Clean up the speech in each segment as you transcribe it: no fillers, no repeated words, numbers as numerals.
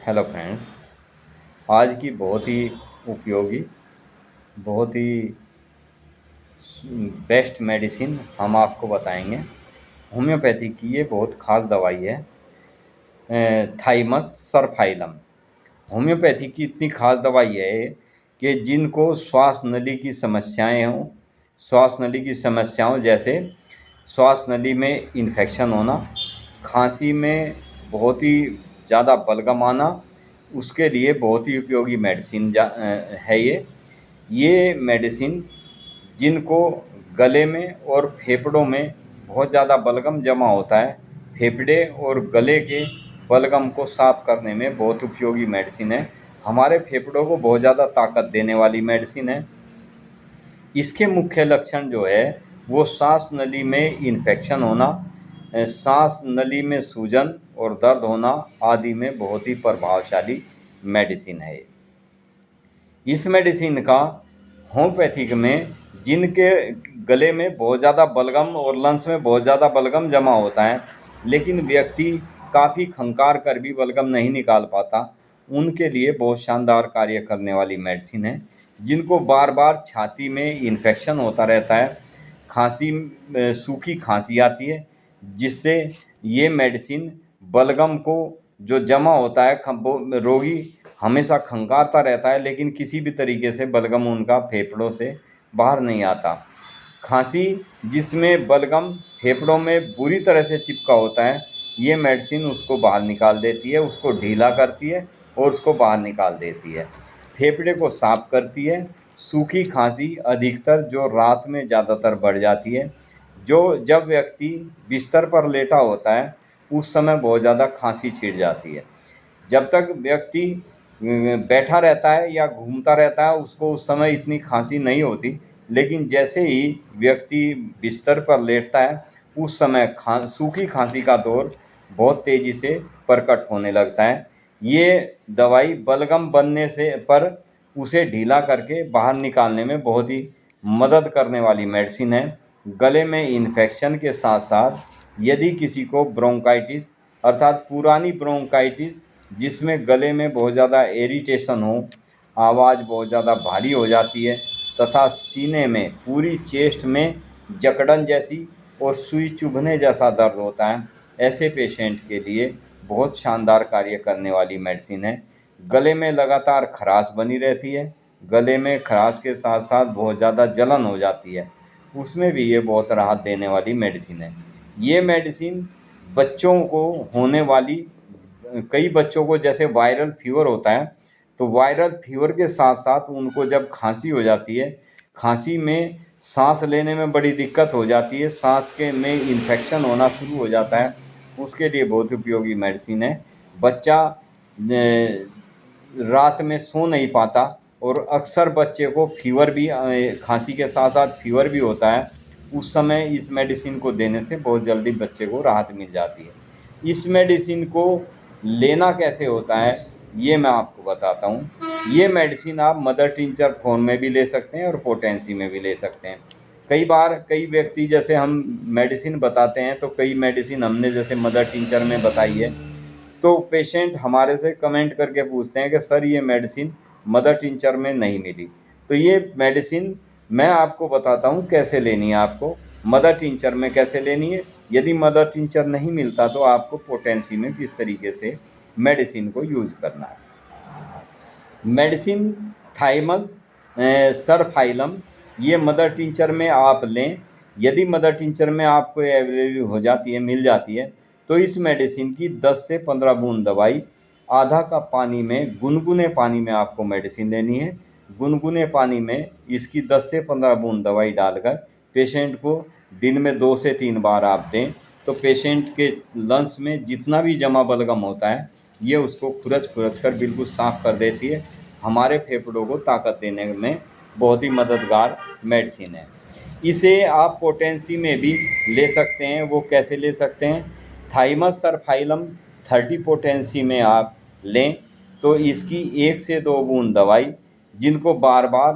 Hello friends. आज की बहुत ही उपयोगी, बहुत ही बेस्ट मेडिसिन हम आपको बताएंगे। होम्योपैथी की ये बहुत ख़ास दवाई है, थाइमस सरफाइलम। होम्योपैथी की इतनी ख़ास दवाई है कि जिनको श्वास नली की समस्याएं हों, श्वास नली की समस्याओं जैसे श्वास नली में इन्फेक्शन होना, खांसी में बहुत ही ज़्यादा बलगम आना, उसके लिए बहुत ही उपयोगी मेडिसिन है ये मेडिसिन जिनको गले में और फेफड़ों में बहुत ज़्यादा बलगम जमा होता है, फेफड़े और गले के बलगम को साफ करने में बहुत उपयोगी मेडिसिन है। हमारे फेफड़ों को बहुत ज़्यादा ताकत देने वाली मेडिसिन है। इसके मुख्य लक्षण जो है वो सांस नली में इन्फेक्शन होना, सांस नली में सूजन और दर्द होना आदि में बहुत ही प्रभावशाली मेडिसिन है। इस मेडिसिन का होम्योपैथिक में जिनके गले में बहुत ज़्यादा बलगम और लंग्स में बहुत ज़्यादा बलगम जमा होता है, लेकिन व्यक्ति काफ़ी खंकार कर भी बलगम नहीं निकाल पाता, उनके लिए बहुत शानदार कार्य करने वाली मेडिसिन है। जिनको बार बार छाती में इन्फेक्शन होता रहता है, खांसी, सूखी खांसी आती है, जिससे ये मेडिसिन बलगम को जो जमा होता है, रोगी हमेशा खंगारता रहता है लेकिन किसी भी तरीके से बलगम उनका फेफड़ों से बाहर नहीं आता। खांसी जिसमें बलगम फेफड़ों में बुरी तरह से चिपका होता है, ये मेडिसिन उसको बाहर निकाल देती है, उसको ढीला करती है और उसको बाहर निकाल देती है, फेफड़े को साफ करती है। सूखी खांसी अधिकतर जो रात में ज़्यादातर बढ़ जाती है, जो जब व्यक्ति बिस्तर पर लेटा होता है उस समय बहुत ज़्यादा खांसी छिड़ जाती है। जब तक व्यक्ति बैठा रहता है या घूमता रहता है उसको उस समय इतनी खांसी नहीं होती, लेकिन जैसे ही व्यक्ति बिस्तर पर लेटता है उस समय सूखी खांसी का दौर बहुत तेज़ी से प्रकट होने लगता है। ये दवाई बलगम बनने से पर उसे ढीला करके बाहर निकालने में बहुत ही मदद करने वाली मेडिसिन है। गले में इन्फेक्शन के साथ साथ यदि किसी को ब्रोंकाइटिस अर्थात पुरानी ब्रोंकाइटिस जिसमें गले में बहुत ज़्यादा इरिटेशन हो, आवाज़ बहुत ज़्यादा भारी हो जाती है तथा सीने में पूरी चेस्ट में जकड़न जैसी और सुई चुभने जैसा दर्द होता है, ऐसे पेशेंट के लिए बहुत शानदार कार्य करने वाली मेडिसिन है। गले में लगातार खराश बनी रहती है, गले में खराश के साथ साथ बहुत ज़्यादा जलन हो जाती है, उसमें भी ये बहुत राहत देने वाली मेडिसिन है। ये मेडिसिन बच्चों को होने वाली, कई बच्चों को जैसे वायरल फीवर होता है, तो वायरल फीवर के साथ साथ उनको जब खांसी हो जाती है, खांसी में सांस लेने में बड़ी दिक्कत हो जाती है, सांस के में इन्फेक्शन होना शुरू हो जाता है, उसके लिए बहुत उपयोगी मेडिसिन है। बच्चा रात में सो नहीं पाता और अक्सर बच्चे को फीवर भी, खांसी के साथ साथ फीवर भी होता है, उस समय इस मेडिसिन को देने से बहुत जल्दी बच्चे को राहत मिल जाती है। इस मेडिसिन को लेना कैसे होता है ये मैं आपको बताता हूँ। ये मेडिसिन आप मदर टिंचर फॉर्म में भी ले सकते हैं और पोटेंसी में भी ले सकते हैं। कई बार कई व्यक्ति जैसे हम मेडिसिन बताते हैं तो कई मेडिसिन हमने जैसे मदर टिंचर में बताई है, तो पेशेंट हमारे से कमेंट करके पूछते हैं कि सर ये मेडिसिन मदर टिंचर में नहीं मिली। तो ये मेडिसिन मैं आपको बताता हूँ कैसे लेनी है, आपको मदर टिंचर में कैसे लेनी है। यदि मदर टिंचर नहीं मिलता तो आपको पोटेंसी में किस तरीके से मेडिसिन को यूज करना है। मेडिसिन थाइमस सरफाइलम ये मदर टिंचर में आप लें। यदि मदर टिंचर में आपको अवेलेबल हो जाती है, मिल जाती है, तो इस मेडिसिन की 10 से 15 बूंद दवाई आधा कप पानी में, गुनगुने पानी में आपको मेडिसिन लेनी है। गुनगुने पानी में इसकी 10 से 15 बूंद दवाई डालकर पेशेंट को दिन में 2 से 3 बार आप दें, तो पेशेंट के लंग्स में जितना भी जमा बलगम होता है ये उसको खुरच कर बिल्कुल साफ़ कर देती है। हमारे फेफड़ों को ताकत देने में बहुत ही मददगार मेडिसिन है। इसे आप पोटेंसी में भी ले सकते हैं। वो कैसे ले सकते हैं? थाइमस सरफाइलम 30 पोटेंसी में आप लें तो इसकी 1 से 2 बूंद दवाई, जिनको बार बार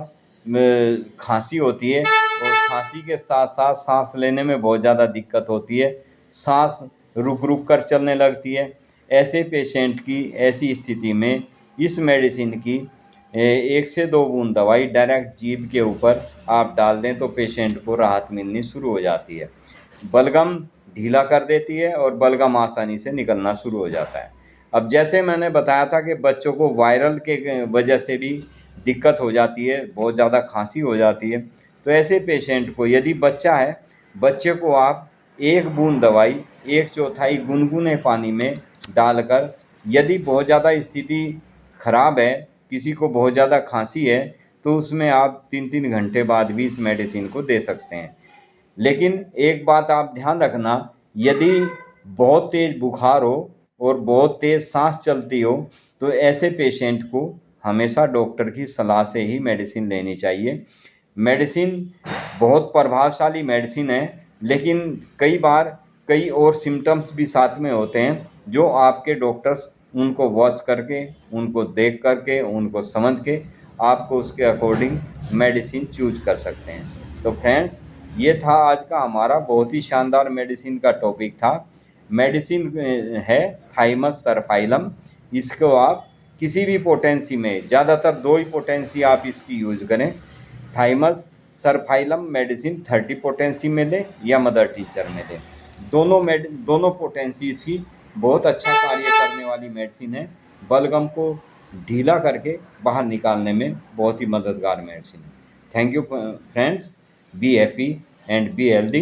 खांसी होती है और खांसी के साथ साथ सांस लेने में बहुत ज़्यादा दिक्कत होती है, सांस रुक रुक कर चलने लगती है, ऐसे पेशेंट की ऐसी स्थिति में इस मेडिसिन की 1 से 2 बूंद दवाई डायरेक्ट जीभ के ऊपर आप डाल दें तो पेशेंट को राहत मिलनी शुरू हो जाती है। बलगम ढीला कर देती है और बलगम आसानी से निकलना शुरू हो जाता है। अब जैसे मैंने बताया था कि बच्चों को वायरल के वजह से भी दिक्कत हो जाती है, बहुत ज़्यादा खांसी हो जाती है, तो ऐसे पेशेंट को, यदि बच्चा है, बच्चे को आप 1 बूंद दवाई 1/4 गुनगुने पानी में डालकर, यदि बहुत ज़्यादा स्थिति खराब है, किसी को बहुत ज़्यादा खांसी है, तो उसमें आप 3-3 घंटे बाद भी इस मेडिसिन को दे सकते हैं। लेकिन एक बात आप ध्यान रखना, यदि बहुत तेज़ बुखार हो और बहुत तेज़ सांस चलती हो, तो ऐसे पेशेंट को हमेशा डॉक्टर की सलाह से ही मेडिसिन लेनी चाहिए। मेडिसिन बहुत प्रभावशाली मेडिसिन है, लेकिन कई बार कई और सिम्टम्स भी साथ में होते हैं, जो आपके डॉक्टर्स उनको वॉच करके, उनको देख करके, उनको समझ के आपको उसके अकॉर्डिंग मेडिसिन चूज कर सकते हैं। तो फ्रेंड्स, ये था आज का हमारा बहुत ही शानदार मेडिसिन का टॉपिक था। मेडिसिन है थाइमस सर्फाइलम। इसको आप किसी भी पोटेंसी में, ज़्यादातर 2 ही पोटेंसी आप इसकी यूज़ करें। थाइमस सर्फाइलम मेडिसिन 30 पोटेंसी में लें या मदर टीचर में लें। दोनों पोटेंसी इसकी बहुत अच्छा कार्य करने वाली मेडिसिन है। बलगम को ढीला करके बाहर निकालने में बहुत ही मददगार मेडिसिन है। Thank you friends. Be happy and be healthy.